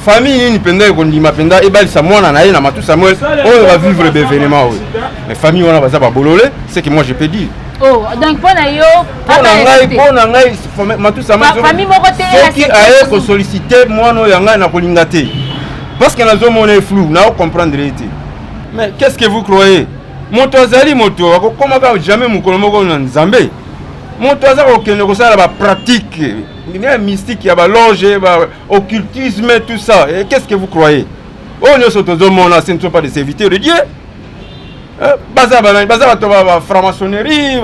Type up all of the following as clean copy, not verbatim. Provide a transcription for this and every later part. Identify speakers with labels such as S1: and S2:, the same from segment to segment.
S1: Famille ni penda kondima penda ebali sa mwana na ye na matu Samuel on va vivre des événements. Mais famille on va ça ba bololé, c'est que moi je peux dire.
S2: Oh, donc pour na yo
S1: pour ngai matu Samuel
S2: famille moko te
S1: la qui a ko solliciter moi no yanga na kolinga te. Parce que na zo mona flou, na comprendre été. Mais qu'est-ce que vous croyez? Moto azali moto akokoma ka jamais mukolo moko na Nzambe. Moto azali okende ko sala ba pratique. Il y a un mystique, il y a un loge, occultisme, tout ça. Et qu'est-ce que vous croyez? Oh, nous sommes ce ne sont pas des serviteurs de Dieu. Baza va franc-maçonnerie,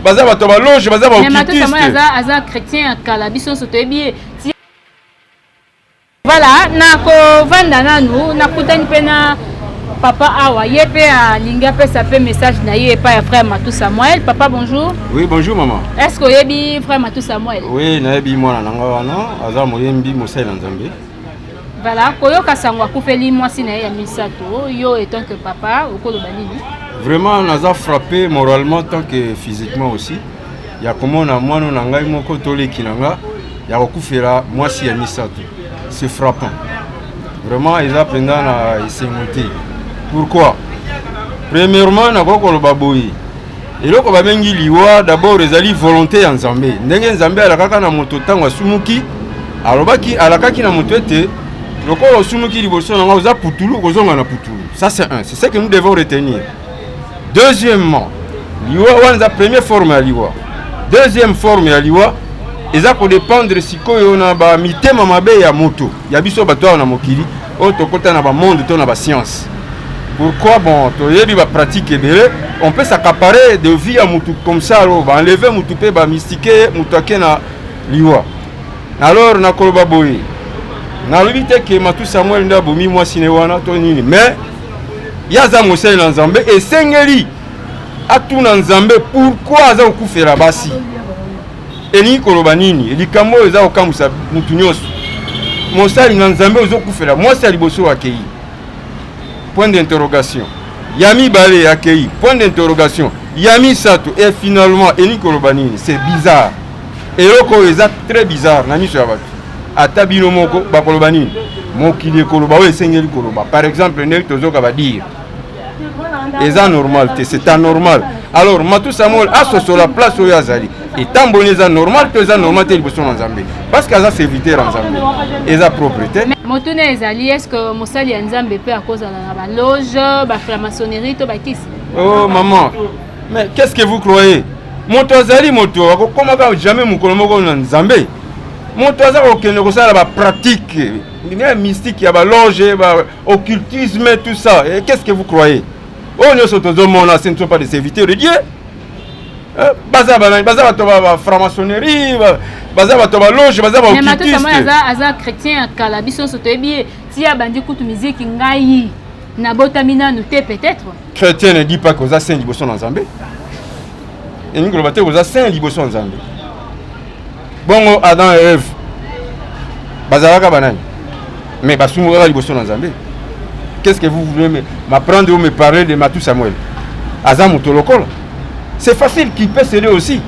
S1: baza va loge, baza va occultiste.
S2: Mais chrétien, calabison, c'est bien. Voilà, nako vanda nanu, nakutani pena papa awa yepe a linga pe ça fait message na ye pas frère Matou Samuel. Papa bonjour.
S1: Oui, bonjour maman.
S2: Est-ce que yebi frère Matou Samuel?
S1: Oui, na yebi mwana nanga wana, aza moyembi mosai na Nzambe.
S2: Voilà, koyoka sangwa kufeli mwasi na ye ya misato, yo étant que papa okoloba nini?
S1: Vraiment naza frappé moralement tant que physiquement aussi. Ya komona mwana na ngai moko toleki nanga ya kokufela mwasi ya misato. C'est frappant. Vraiment ils a pendant na isengote. Pourquoi? Premièrement, na koko lobaboyi. Eloko babengi liwa d'abord ezali volonté ya Nzambe. Ndenge Nzambe alakaka na moto tango asumuki, alobaki alakaki na moto ete lokolo asumuki liboso na nga putulu kozonga na putulu. Ça c'est un, c'est ce que nous devons retenir. Deuxièmement, liwa wana première forme ya liwa. Deuxième forme ya liwa eza ko dépendre sikoyo na ba mitema mabe ya moto. Ya biso bato na mokili, o tokota na ba monde to na ba science. Pourquoi bon, pratique on peut s'accaparer de vie à Moutou comme ça, enlever Moutou pe ba mystiquer Moutouake na liwa. Alors na koloba boy. Na lobite que Matou Samuel nda bomi moi sinewana to nini. Mais yaza mosel na Nzambe et sengeli atu na Nzambe pourquoi za okufera basi. Eni koloba nini? Likambo eza okamusa mutu nyoso. Mosali na Nzambe ozokufera moi c'est liboso akei. Point d'interrogation. Yami Balé accueilli. Point d'interrogation. Yami Sato. Et finalement, Eni Kolobanini. C'est bizarre. Et loko est très bizarre. Nami Shabat. Atabino Moko Bakolobanini. Mokili Koloba. Oui, Seigneur Koloba. Par exemple, Nel Tozoka va dire. Et ça normal. C'est anormal. Alors, Matou Samuel a sur la place où Yazali. Et tant bon, c'est normal, c'est normal, c'est en Zambie. Parce qu'il y a serviteur en Zambie. Et sa propriété.
S2: Motune ezali, est-ce que Mosali ya Nzambe peut à cause de la loge, la franc-maçonnerie, tout bakis?
S1: Oh maman, mais qu'est-ce que vous croyez? Moto azali moto, comment jamais mon colombo na Nzambe? Moto azali okende ko sala ba pratique, il y a un mystique, il y a ba loge, ba occultisme, tout ça. Et qu'est-ce que vous croyez? Oh nous ce ne sont pas des serviteurs de Dieu. Baza ba franc-maçonnerie, baza ba loge, baza ba occultiste.
S2: Mais Matou Samuel aza chrétien calabison soto bien. Si a bandi kutu musique ngai na botamina nous peut-être.
S1: Chrétien ne dit pas que vous avez saint liboso na Nzambe. Et nous globate vous avez saint liboso na Nzambe. Bongo Adam et Ève. Bazalaka banani. Mais basumura liboso na Nzambe. Qu'est-ce que vous voulez m'apprendre ou me parler de Matou Samuel? Aza mutolokolo. C'est facile qu'il peut céder aussi.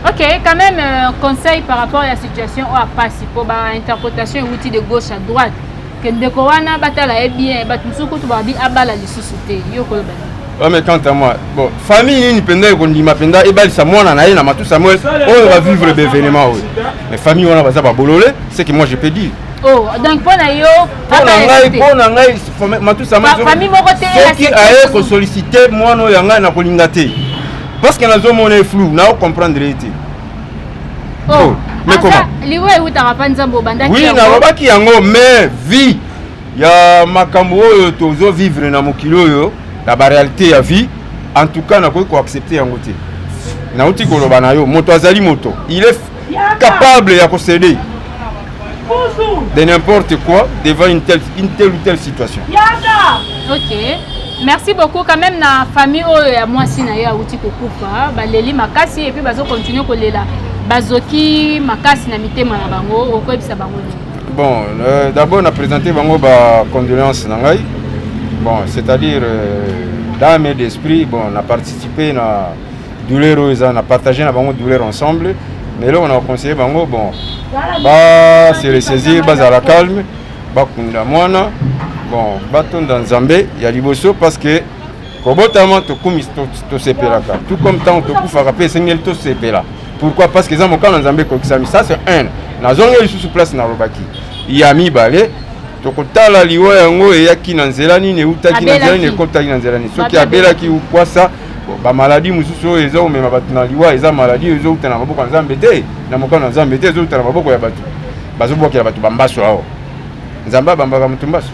S2: Ok, quand même, conseil par rapport à la situation où à passer pour l'interprétation outil de gauche à droite. Que Ndekowana batala est bien, Batmusuku tu vas bien abala les sociétés.
S1: Mais quant à moi, bon, famille ni penda kondima penda ebali sa mwana na ye na Matou Samuel, on va vivre des événements. Mais famille on va ça ba bololé, c'est que moi je peux dire.
S2: Oh, donc pour na yo,
S1: Matou Samuel,
S2: famille moko te
S1: qui a ko solliciter moi no yanga na kolinga te. Parce que na zo mona flou, na comprendre été.
S2: Oh,
S1: mais comment?
S2: Liwe utara panzambo banda ki.
S1: Oui, na robaki yango mais vie ya makambo oyo tozo vivre na mokilo yo, la réalité ya vie, en tout cas na ko accepter yango te. Na uti koloba na yo, moto azali moto. Il est capable ya ko céder de n'importe quoi devant une telle ou telle situation.
S2: Ok. Merci beaucoup quand même na famille oyo moi si na ya uti kokufa baleli makasi et puis bazo continuer kolela bazoki makasi na mitema na bango okoyebisa bango.
S1: Bon, d'abord on a présenté bango ba condoléances na ngai. Bon, c'est-à-dire d'âme et d'esprit, bon, on a participé na douleur, on a partagé na bango douleur ensemble mais là on a conseillé bango bon ba se ressaisir bas à la calme ba kunda mwana bon batonda nzambe ya liboso parce que kobotama tokumi tosepelaka tout comme tant tokufaka pe sengeli tosepela. Pourquoi? Parce que ça mokana nzambe kokisami, ça c'est un nazonga lisusu place na robaki ya mibale tokotala liwa yango eyaki na nzela nini eutaki na nzela nini ekotaki na nzela nini soki abelaki ukwasa ba maladie mususu oyo eza omema bato na liwa eza maladie ezouta na maboko ya nzambe te na mokano ya nzambe te ezouta na maboko ya bato bazobwakela bato bambaso awo nzambe abambaka moto mbaso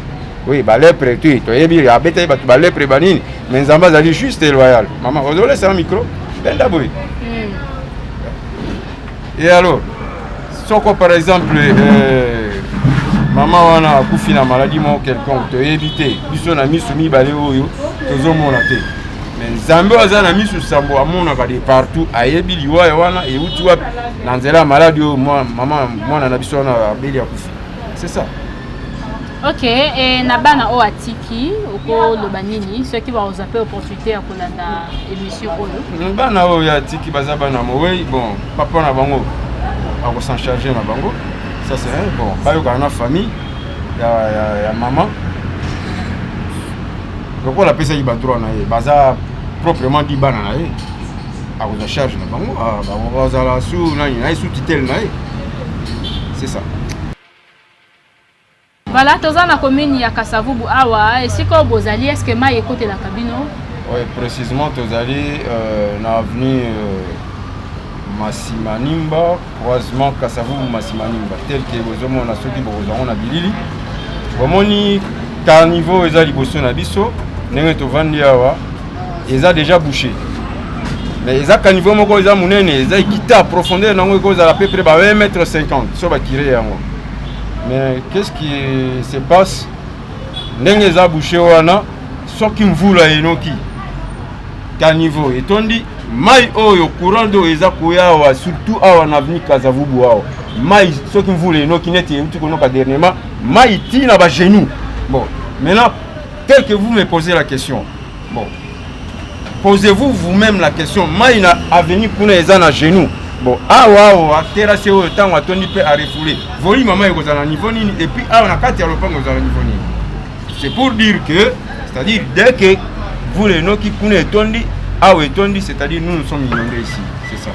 S1: oui balepre tu toyebi abetaki bato balepre banini mais nzambe azali juste loyal. Mama ozolesa un micro penda boye. Et alors soko par exemple maman wana akufi na maladie moko quelconque toyebi te biso na miso mibale oyo tozomona te mais nzambe aza na miso sambo amonaka de partout ayebi liwa wana euti wapi na nzela maladie oyo mama mwana na biso wana abeli akufi. C'est ça.
S2: Ok, et na bana o atiki oko loba nini ceux qui vont zapper opportunité ya kolanda émission oyo
S1: bana o ya atiki baza bana mowe bon papa na bango ako s'en charger na bango ça c'est un bon bayo kana famille ya maman donc la pesa yi batro na ye baza proprement dit bana na ye ako s'en charge na bango ba bazala sous nani na sous titel na ye. C'est ça.
S2: Voilà, toza na commune ya Kasavubu awa esiko bozali est-ce que mai écoute la cabine?
S1: Oui, précisément tozali na avenue Masimanimba, croisement Kasavubu Masimanimba tel que bozomona soki bozomona bilili. Bomoni carnivore eza liboso na biso ndenge tovandi awa eza déjà bouché. Mais eza carnivore moko eza munene eza kita profondeur nango ekozala à peu près 1,50 m so bakire yango. Mais qu'est-ce qui se passe? Ndenge za bouché wana soki mvula enoki carnivore etondi mai oyo courant d'eau eza koyawa surtout awa na avenue Kasavubu awa mai soki mvula enoki neti euti konoka dernièrement mai tina ba genou. Bon, maintenant tel que vous me posez la question, bon, posez-vous vous-même la question, mai na avenue kuna eza na genou. Bon, awa terrasse oyo tango atondi pe a refoulé volume maman ekozala niveau nini et puis awa na kati ya lopango ezala niveau nini. C'est pour dire que c'est-à-dire dès que vous les noki kuna etondi awa etondi c'est-à-dire nous sommes inondés ici, c'est ça.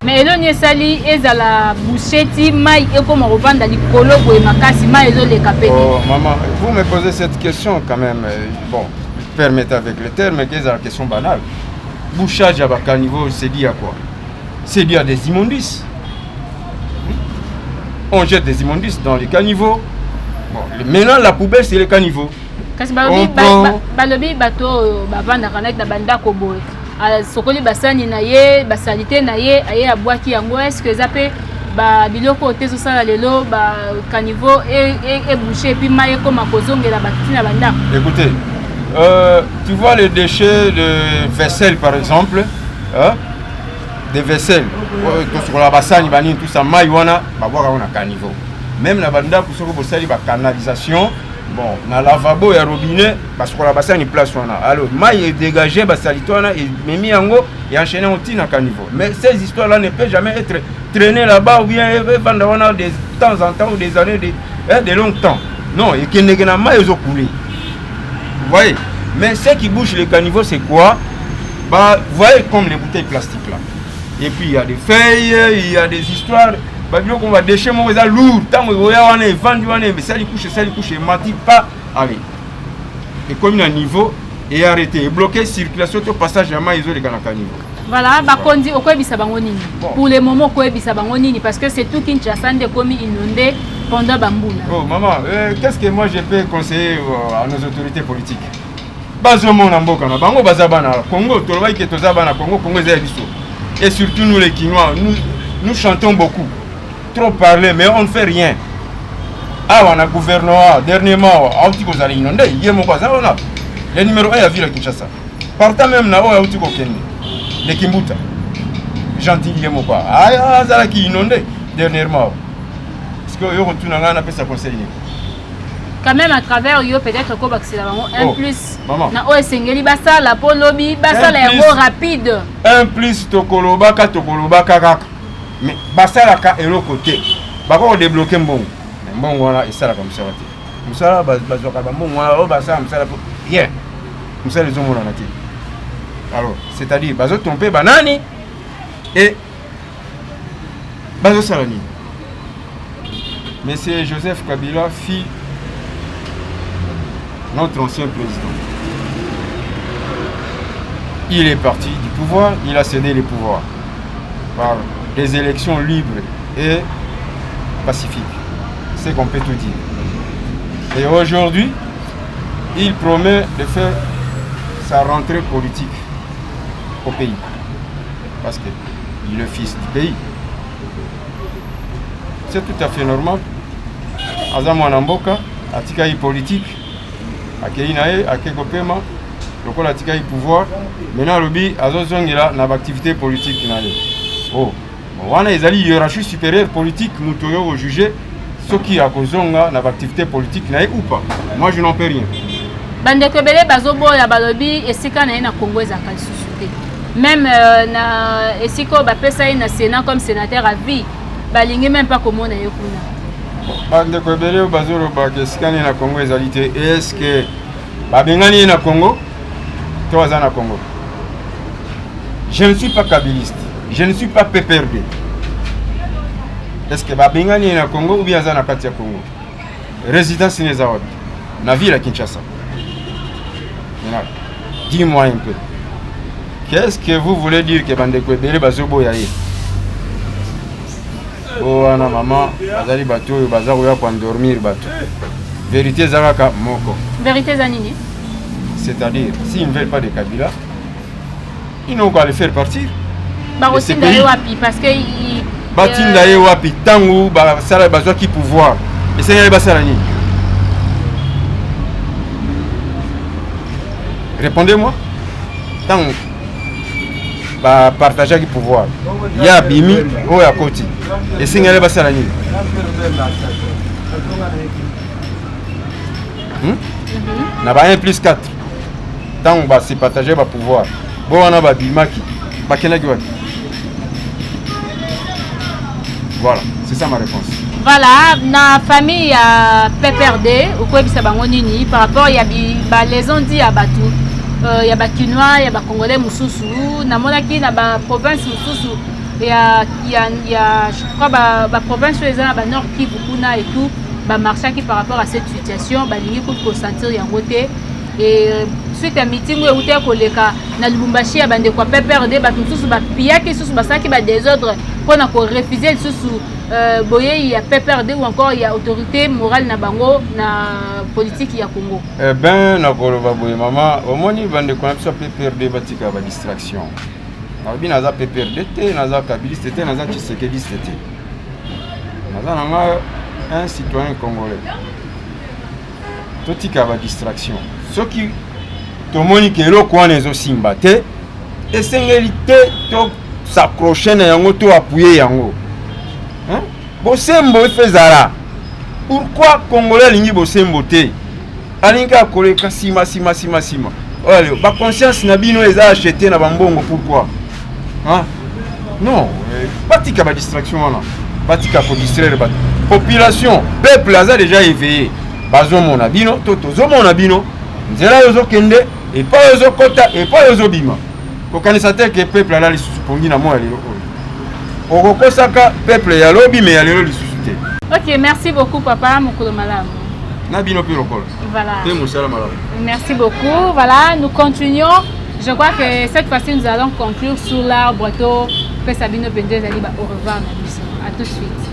S2: Mais eloni sali ezala boucheti mai ekoma kovanda likolo boye makasi mai ezoleka pe.
S1: Oh maman, vous me posez cette question quand même. Bon, permettez avec le terme que c'est la question banale. Bouchage à caniveau, c'est dit à quoi? C'est dû à des immondices. On jette des immondices dans les caniveaux. Bon, maintenant, la poubelle, c'est les caniveaux.
S2: Kasi balobi bato bavanda kanak na banda kobo. Sokoli basani na ye, basalite na ye, aye abwaki yango est-ce que zape ba biloko tezo sala lelo ba caniveau et bouché puis maye comme kozongela batina banda.
S1: Écoutez, tu vois les déchets de vaisselle par exemple, hein? Des vaisselles, sur la bassane, tout ça, maïwana, on a caniveau. Même la banda pour se faire la canalisation, bon, na lavabo et robinet, parce que la bassane place on a. Alors, maï est dégagé, basalitoana et mis en haut et enchaîné au tina caniveau. Mais ces histoires-là ne peuvent jamais être traînées là-bas ou bien vendre de temps en temps ou des années, de longtemps. Non, et qu'il n'y a pas de coulé. Vous voyez? Mais ce qui bouge les caniveaux, c'est quoi? Bah, vous voyez comme les bouteilles plastiques là. Et puis il y a des feuilles, il y a des histoires. On va déchirer mon réseau lourd. Tant que vous avez vendu, mais ça les couche, et m'a dit pas. Allez. Et comme il y a un niveau, et arrêté, et bloqué, circulation, au passage, à ils ont les canaux.
S2: Voilà, Bakondi, au Kouebi Sabangonini. Pour le moment, Kouebi Sabangonini, parce que c'est tout Kinshasa de commis inondé pendant Bamboula.
S1: Oh, maman, qu'est-ce que moi je peux conseiller à nos autorités politiques? Bazomon Namboka, Bango Bazabana, Congo, Tolwaï Ketozabana, Congo, Zébiso. Et surtout nous les Quinois, nous chantons beaucoup. Trop parler, mais on ne fait rien. Ah, on a gouvernement, dernièrement, on a inondé, il y a mon voisin, on a. Le numéro 1 à Ville Kinshasa. Partant même, là, on a les Kimbuta. Gentil, il y a mon quoi. Ah, ça qui inondé, dernièrement. Parce que on a appelé ça conseiller.
S2: quand même à travers yo peut-être ko bakisela bango un plus
S1: maman
S2: na o esengeli basala po lobi basala yango rapide
S1: un plus tokolobaka kaka mais basala ka eloko te bako débloquer mbongo mbongo wana esala comme ça te musala bazoka ba mbongo wana o basala musala rien musala les omona na te alors c'est-à-dire bazo tromper banani et bazo salani. Monsieur Joseph Kabila fit notre ancien président. Il est parti du pouvoir, il a cédé les pouvoirs par des élections libres et pacifiques. C'est qu'on peut tout dire. Et aujourd'hui, il promet de faire sa rentrée politique au pays. Parce qu'il est le fils du pays. C'est tout à fait normal. Azamwa Namboka, atika yi politique, akeinae, akekopema, loko la tika yi pouvoir. Maintenant lobi azozongela na activité politique nae. Oh, wana ezali hiérarchie supérieure politique mutoyo au juger ce qui a kozonga na activité politique nae ou pas. Moi je n'en peux rien.
S2: Bande kebele bazobo ya balobi esika na na Congo ezaka lisusu te. Même na esiko ba pesa na Sénat comme sénateur à vie. Balingi même pas comment on a eu
S1: bande ko belé bazoro ba ke skani na Congo ezalité est-ce que babengani na Congo to na Congo. Je ne suis pas kabiliste, je ne suis pas PPRD. Est-ce que babengani na Congo ou bien na kati ya Congo? Résidence ni zawadi na ville à Kinshasa. Dis-moi un peu. Qu'est-ce que vous voulez dire que bande ko belé bazobo yaye? Oh ana maman, bazali bato bazaro ya pour dormir bato. Vérité zaraka moko.
S2: Vérité zanini.
S1: C'est-à-dire, s'ils ne veulent pas de Kabila, ils n'ont qu'à le faire partir.
S2: Barotinda wapi parce que
S1: Batinda wapi tangu ba sala bazwa ki pouvoir. Et c'est yale basala ni. Répondez-moi. Tangu ba partager qui pouvoir ya bimi o ya koti et singale basala ni na ba 1 plus 4 tant ba se partager ba pouvoir bon on a ba bimaki ba kenaki wapi. Voilà, c'est ça ma réponse.
S2: Voilà, na famille ya PPRD ou quoi bisa bango nini par rapport ya ba les on dit à Batu. Il y a des Kinois, il y a des Congolais mususu, na monaki na ba province mususu, il y a je crois ba province les na ba Nord Kivu kuna et tout, ba marché qui par rapport à cette situation, ba lingi pour consentir yango te et suite à meeting où était koleka na Lubumbashi ya bande kwa PPRD ba mususu ba piaki susu ba saki ba désordre pour na ko refuser susu boye ya PPRD ou encore il y a autorité morale na bango na politique ya Congo.
S1: Eh ben na koloba boye mama omoni bande ko na biso PPRD batika ba distraction. Na bina za PPRD te na za kabiliste te na za Tshisekediste te. Na za nanga un citoyen congolais. Totika ba distraction. Soki tomoni ke eloko wana ezosimba te esengeli te to s'accrocher na yango to appuyer yango. Hein? Bosembo efezara. Pourquoi Congolais lingi bosembo te? Alinga koleka sima. Olé, ba conscience na bino eza acheté na bambongo pourquoi? Hein? Non, batika ba distraction wana. Batika ko distraire ba population, peuple aza déjà éveillé. Bazomona bino, tozomona bino. Nzela yozo kende et pas yozo kota et pas yozo bima. Ko kanisa te que peuple ala lisusu pongi na mo alelo. Okokosaka peuple ya lobi mais alelo lisusu te.
S2: OK, merci beaucoup papa mokolo malamu.
S1: Na bino pe lokolo.
S2: Voilà.
S1: Te musala malamu.
S2: Merci beaucoup. Voilà, nous continuons. Je crois que cette fois-ci nous allons conclure sur l'arbre boiteau que Sabino Bende Zaliba au revoir. À tout de suite.